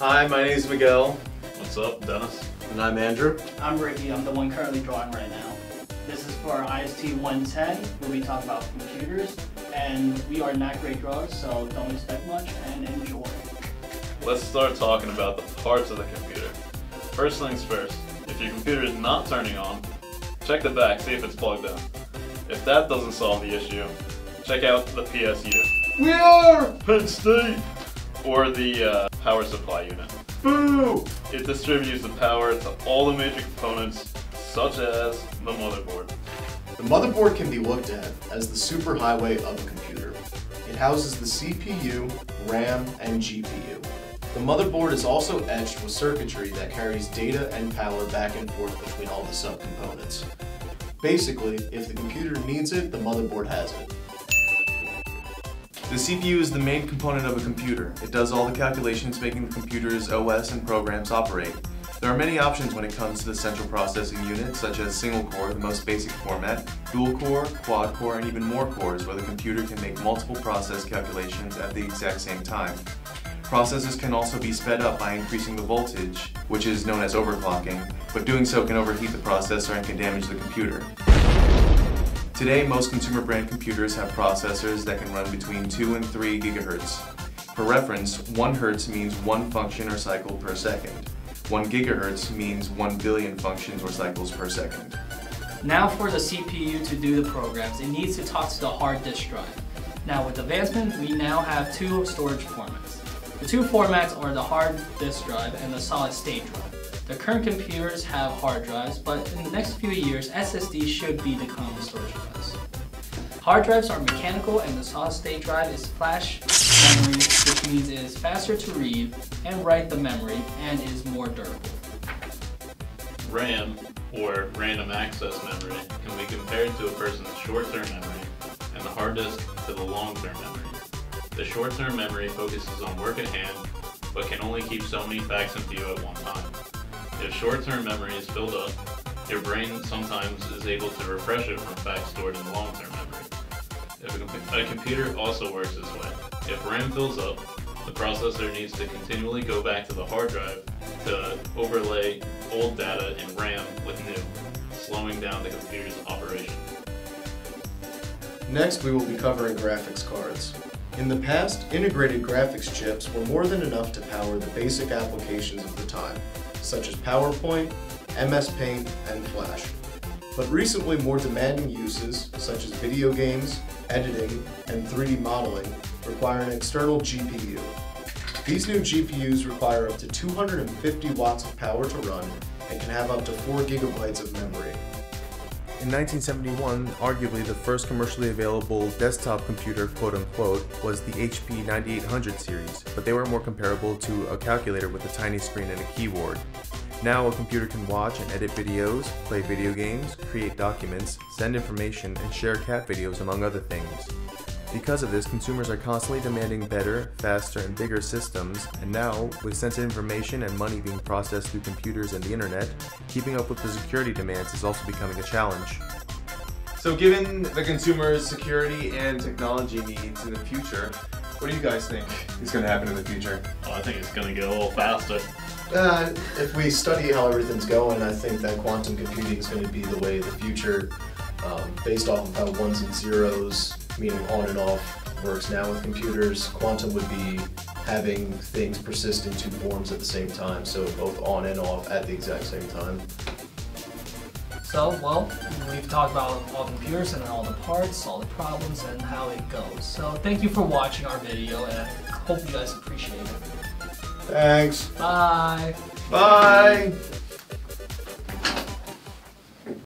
Hi, my name is Miguel. What's up, Dennis? And I'm Andrew. I'm Ricky. I'm the one currently drawing right now. This is for our IST 110, where we talk about computers, and we are not great drawers, so don't expect much, and enjoy. Let's start talking about the parts of the computer. First things first, if your computer is not turning on, check the back, see if it's plugged in. If that doesn't solve the issue, check out the PSU. We are Penn State! Or the power supply unit. Boo! It distributes the power to all the major components, such as the motherboard. The motherboard can be looked at as the superhighway of a computer. It houses the CPU, RAM, and GPU. The motherboard is also etched with circuitry that carries data and power back and forth between all the subcomponents. Basically, if the computer needs it, the motherboard has it. The CPU is the main component of a computer. It does all the calculations making the computer's OS and programs operate. There are many options when it comes to the central processing unit, such as single core, the most basic format, dual core, quad core, and even more cores, where the computer can make multiple process calculations at the exact same time. Processors can also be sped up by increasing the voltage, which is known as overclocking, but doing so can overheat the processor and can damage the computer. Today, most consumer brand computers have processors that can run between 2 and 3 GHz. For reference, 1 Hz means 1 function or cycle per second. 1 GHz means 1 billion functions or cycles per second. Now for the CPU to do the programs, it needs to talk to the hard disk drive. Now with advancement, we now have 2 storage formats. The 2 formats are the hard disk drive and the solid state drive. The current computers have hard drives, but in the next few years, SSD should become the storage device. Hard drives are mechanical and the solid state drive is flash memory, which means it is faster to read and write the memory and is more durable. RAM, or random access memory, can be compared to a person's short-term memory and the hard disk to the long-term memory. The short-term memory focuses on work at hand, but can only keep so many facts in view at one time. If short-term memory is filled up, your brain sometimes is able to refresh it from facts stored in long-term memory. A computer also works this way. If RAM fills up, the processor needs to continually go back to the hard drive to overlay old data in RAM with new, slowing down the computer's operation. Next, we will be covering graphics cards. In the past, integrated graphics chips were more than enough to power the basic applications of the time, such as PowerPoint, MS Paint, and Flash. But recently, more demanding uses, such as video games, editing, and 3D modeling, require an external GPU. These new GPUs require up to 250 watts of power to run and can have up to 4 gigabytes of memory. In 1971, arguably the first commercially available desktop computer, quote-unquote, was the HP 9800 series, but they were more comparable to a calculator with a tiny screen and a keyboard. Now a computer can watch and edit videos, play video games, create documents, send information, and share cat videos, among other things. Because of this, consumers are constantly demanding better, faster, and bigger systems, and now, with sensitive information and money being processed through computers and the internet, keeping up with the security demands is also becoming a challenge. So given the consumer's security and technology needs in the future, what do you guys think is going to happen in the future? Well, I think it's going to get a little faster. If we study how everything's going, I think that quantum computing is going to be the way of the future, based off of how ones and zeros, meaning on and off, works now with computers. Quantum would be having things persist in 2 forms at the same time, so both on and off at the exact same time. So, well, we've talked about all computers and all the parts, all the problems, and how it goes. So thank you for watching our video, and I hope you guys appreciate it. Thanks. Bye. Bye!